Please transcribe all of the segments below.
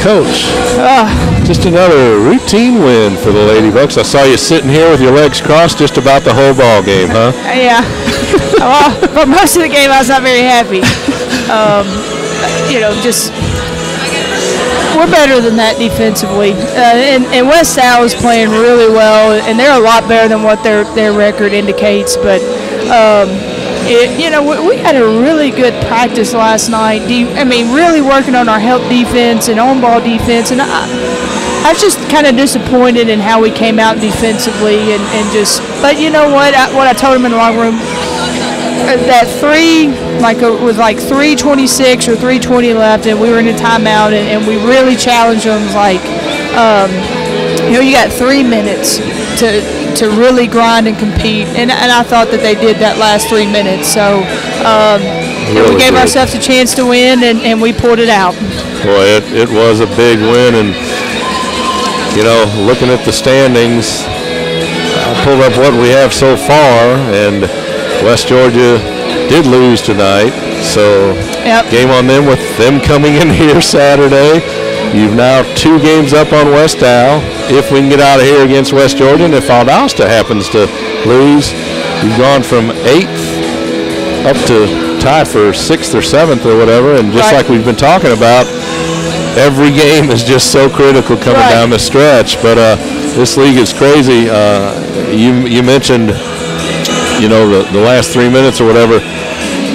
Coach, just another routine win for the Lady Bucks. I saw you sitting here with your legs crossed just about the whole ball game, huh? Yeah. Well, for most of the game, I was not very happy. Just we're better than that defensively. And West Al is playing really well, and they're a lot better than what their record indicates. But we had a really good practice last night. Really working on our help defense and on-ball defense. And I was just kind of disappointed in how we came out defensively but you know what? What I told them in the locker room, that it was like 3:26 or 3:20 left, and we were in a timeout, and we really challenged them. You got 3 minutes to really grind and compete, and I thought that they did that last 3 minutes. So we gave ourselves a chance to win, and we pulled it out. Boy, it was a big win, and looking at the standings, I pulled up what we have so far, and West Georgia did lose tonight, so game on them with them coming in here Saturday. You've now 2 games up on West Al. If we can get out of here against West Georgia, and if Valdosta happens to lose, you've gone from 8th up to tie for 6th or 7th or whatever, and just like we've been talking about, every game is just so critical coming down the stretch. But this league is crazy. You mentioned the last 3 minutes or whatever.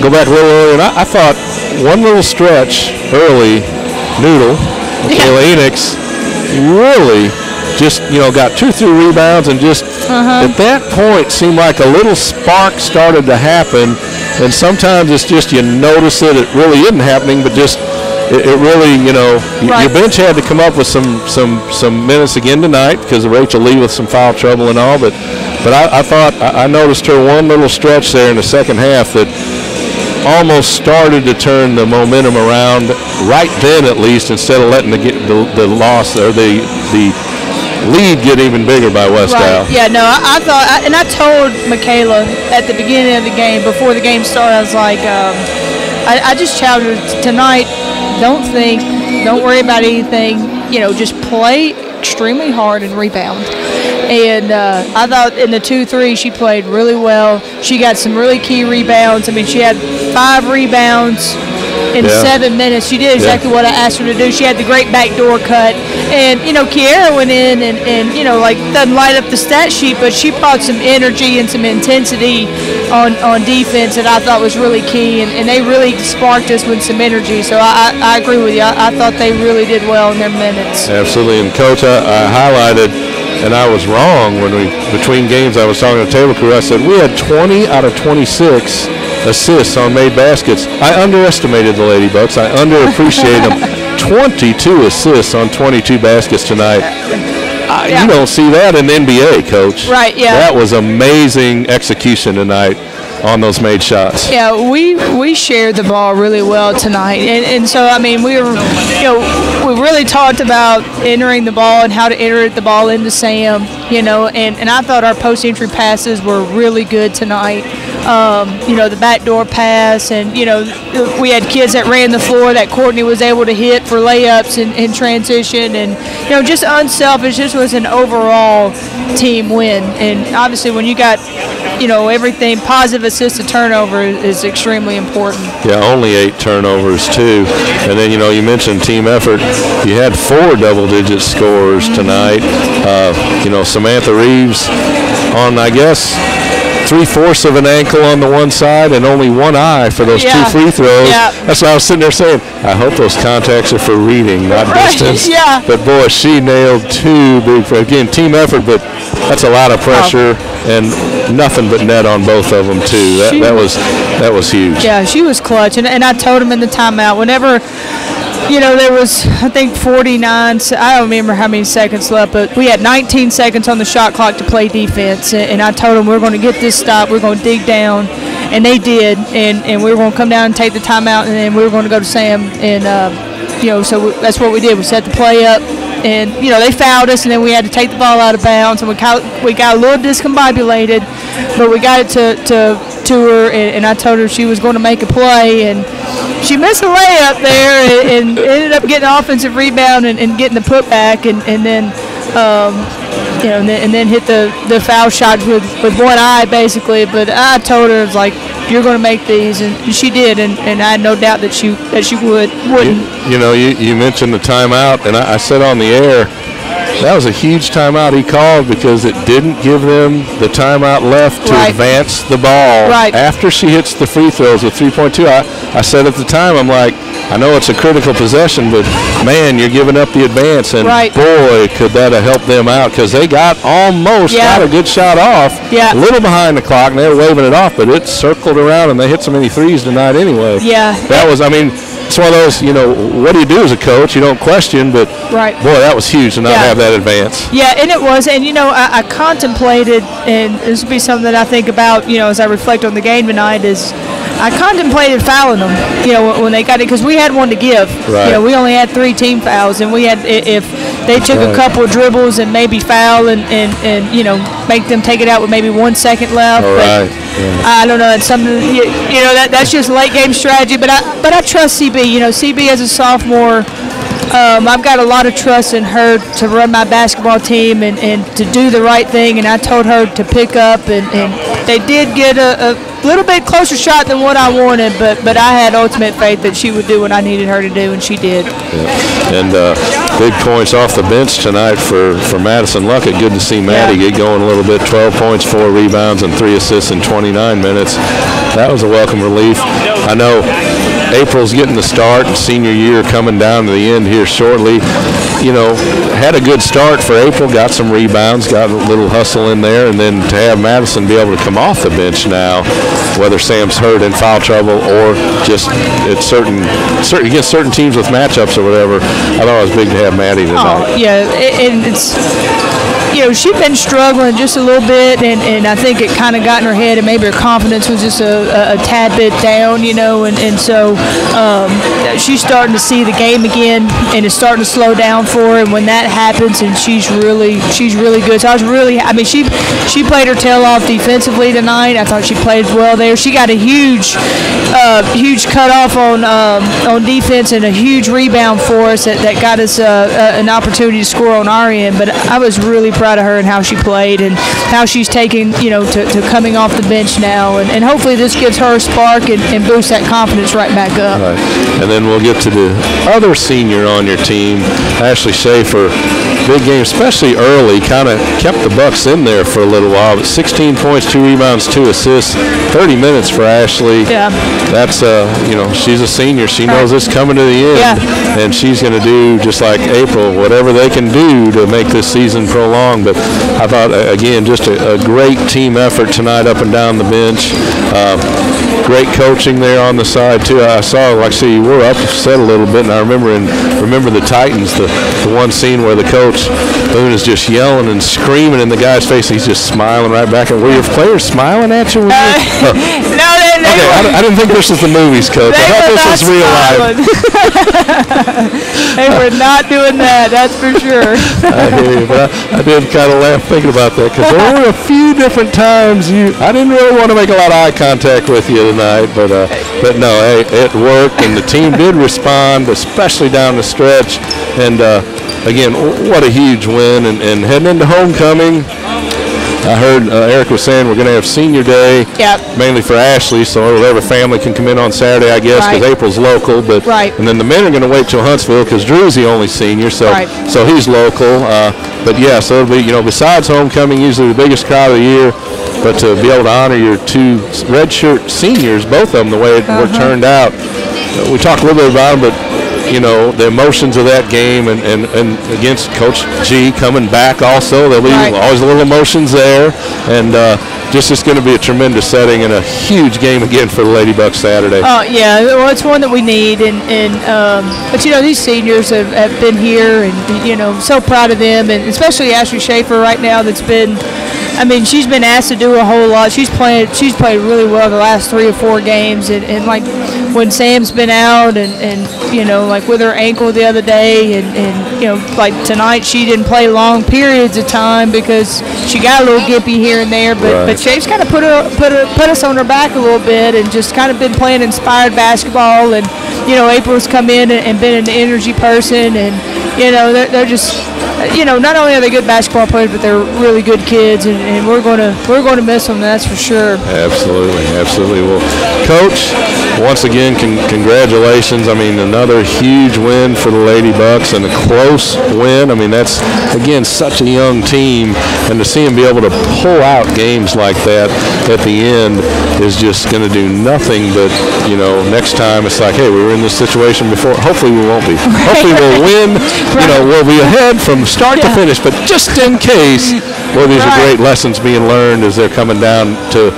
Go back a little earlier, and I thought one little stretch early, Noodle, Michaela Enix, really just, got 2 or 3 rebounds, and just at that point seemed like a little spark started to happen. And sometimes it's just you notice it really isn't happening, but just it really, your bench had to come up with some minutes again tonight because of Rachel Lee with some foul trouble and all. But I thought I noticed her one little stretch there in the second half that almost started to turn the momentum around right then, at least, instead of letting the loss or the lead get even bigger by West Al. Yeah, no, I thought, and I told Michaela at the beginning of the game, before the game started, I was like, I just challenged her tonight. Don't worry about anything. Just play extremely hard and rebound. And I thought in the 2-3 she played really well. She got some really key rebounds. She had 5 rebounds in 7 minutes. She did exactly what I asked her to do. She had the great backdoor cut. And, Kiara went in and doesn't light up the stat sheet, but she brought some energy and some intensity on defense that I thought was really key. And they really sparked us with some energy. So I agree with you. I thought they really did well in their minutes. Absolutely. And, Coach, I highlighted, and I was wrong when between games I was talking to the table crew, I said we had 20 out of 26 assists on made baskets. I underestimated the Lady Bucks. I underappreciated them. 22 assists on 22 baskets tonight. You don't see that in the NBA, Coach. Right, yeah. That was amazing execution tonight on those made shots. Yeah, we shared the ball really well tonight, and so we were, we really talked about entering the ball and how to enter the ball into Sam, and I thought our post entry passes were really good tonight. The backdoor pass, and we had kids that ran the floor that Courtney was able to hit for layups in transition, and just unselfish. This was an overall team win, and obviously when you got everything, positive assist to turnover is extremely important. Yeah, only 8 turnovers too, and then you mentioned team effort. You had 4 double-digit scorers tonight. Samantha Reeves on, I guess, 3/4 of an ankle on the one side and only one eye for those 2 free throws. Yeah. That's what I was sitting there saying. I hope those contacts are for reading, not distance. Yeah. But boy, she nailed 2 big. Again, team effort, but that's a lot of pressure and nothing but net on both of them too. That was huge. Yeah, she was clutch, and I told him in the timeout whenever. There was, I think, 49, I don't remember how many seconds left, but we had 19 seconds on the shot clock to play defense, and I told them we're going to get this stop, we're going to dig down, and they did, and we were going to come down and take the timeout, and then we were going to go to Sam, and, so that's what we did. We set the play up, and, they fouled us, and then we had to take the ball out of bounds, and we got a little discombobulated, but we got it to to her, and I told her she was going to make a play, and she missed a layup there and ended up getting an offensive rebound and getting the putback, and then and then hit the foul shot with one eye basically. But I told her, it's like, you're going to make these, and she did, and I had no doubt that she wouldn't. You mentioned the timeout, and I said on the air, that was a huge timeout he called because it didn't give them the timeout left to advance the ball. Right. After she hits the free throws with 3.2, I said at the time, I'm like, I know it's a critical possession, but, man, you're giving up the advance. And, boy, could that have helped them out because they got a good shot off. Yeah. A little behind the clock, and they were waving it off, but it circled around, and they hit so many threes tonight anyway. Yeah. That was, it's one of those, what do you do as a coach? You don't question, but, boy, that was huge to not have that advance. Yeah, and it was. And, I contemplated, and this would be something that I think about, as I reflect on the game tonight, is I contemplated fouling them, when they got it, because we had one to give. Right. We only had 3 team fouls, and we had, if they took a couple of dribbles and maybe foul and make them take it out with maybe 1 second left. Right. I don't know. It's something, that's just late game strategy. But I trust CB. CB as a sophomore, I've got a lot of trust in her to run my basketball team and to do the right thing. And I told her to pick up, and they did get a little bit closer shot than what I wanted, but I had ultimate faith that she would do what I needed her to do, and she did. Yeah. And big points off the bench tonight for Madison Luckett. Good to see Maddie get going a little bit. 12 points, 4 rebounds, and 3 assists in 29 minutes. That was a welcome relief. I know April's getting the start, and senior year coming down to the end here shortly. Had a good start for April, got some rebounds, got a little hustle in there, and then to have Madison be able to come off the bench now, whether Sam's hurt in foul trouble or just against certain teams with matchups or whatever, I thought it was big to have Maddie tonight. Oh, yeah, and it's, she'd been struggling just a little bit, and I think it kind of got in her head, and maybe her confidence was just a tad bit down, and so she's starting to see the game again, and it's starting to slow down for her, and when that happens, and she's really good. So I was really, she played her tail off defensively tonight. I thought she played well there. She got a huge cutoff on defense and a huge rebound for us that got us an opportunity to score on our end, but I was really proud of her and how she played and how she's taking, to coming off the bench now, and hopefully this gives her a spark and boosts that confidence right back up. Right. And then we'll get to the other senior on your team, Ashley Schaefer. Big game, especially early, kind of kept the Bucks in there for a little while. But 16 points, 2 rebounds, 2 assists, 30 minutes for Ashley. Yeah. That's, she's a senior. She knows it's coming to the end. Yeah. And she's going to do, just like April, whatever they can do to make this season prolonged. But I thought, again, just a great team effort tonight up and down the bench. Great coaching there on the side, too. I saw, you were upset a little bit, and I remember the Titans, the one scene where the coach, Boone, is just yelling and screaming in the guy's face. He's just smiling right back. And were your players smiling at you? No, they okay, I didn't think this was the movies, Coach. I thought this was real life. They were not doing that, that's for sure. I hear you, but I did kind of laugh thinking about that because there were a few different times I didn't really want to make a lot of eye contact with you tonight, but no, hey, it worked, and the team did respond, especially down the stretch. And again, what a huge win, and heading into homecoming. I heard Eric was saying we're going to have senior day, mainly for Ashley, so whatever family can come in on Saturday, I guess, because April's local. But and then the men are going to wait till Huntsville because Drew's the only senior, so he's local. But yeah, so it'll be, besides homecoming, usually the biggest crowd of the year. But to be able to honor your 2 redshirt seniors, both of them, the way it turned out, we talked a little bit about them, but the emotions of that game and against Coach G coming back also. There'll be always a little emotions there. And just it's going to be a tremendous setting and a huge game again for the Lady Bucks Saturday. Oh, yeah. Well, it's one that we need. But, these seniors have been here and, so proud of them. And especially Ashley Schaefer right now that's been – she's been asked to do a whole lot. She's played really well the last 3 or 4 games. And like when Sam's been out and you know, like with her ankle the other day, and you know, like tonight she didn't play long periods of time because she got a little gimpy here and there, but Shape's kind of put us on her back a little bit and just kind of been playing inspired basketball. And you know, April's come in and been an energy person, and you know, they're just, you know, not only are they good basketball players, but they're really good kids, and we're going to miss them, that's for sure. Absolutely. Well, Coach, once again, congratulations. I mean, another huge win for the Lady Bucks and a close win. I mean, that's, again, such a young team, and to see them be able to pull out games like that at the end is just going to do nothing but, you know, next time it's like, hey, we were in this situation before. Hopefully we won't be. Hopefully we'll win. You know, we'll be ahead from start to finish, but just in case, well, these are great lessons being learned as they're coming down to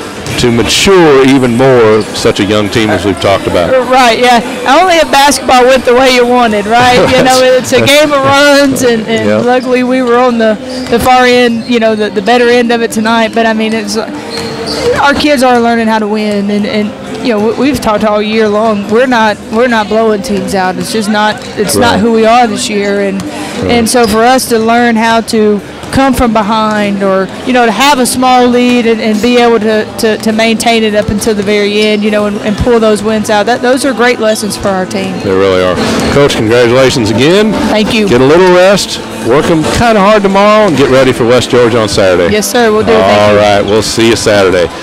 mature even more, such a young team as we've talked about. Right, yeah. Only if basketball went the way you wanted, right? You know, it's a game of runs, and luckily we were on the far end, you know, the better end of it tonight. But, I mean, it's our kids are learning how to win, and you know, we've talked all year long. We're not blowing teams out. It's just not. It's not who we are this year, and so for us to learn how to come from behind, or you know, to have a small lead and be able to maintain it up until the very end, you know, and pull those wins out. Those are great lessons for our team. They really are. Coach, congratulations again. Thank you. Get a little rest. Work them kind of hard tomorrow and get ready for West Georgia on Saturday. Yes, sir. We'll do it. All right. We'll see you Saturday.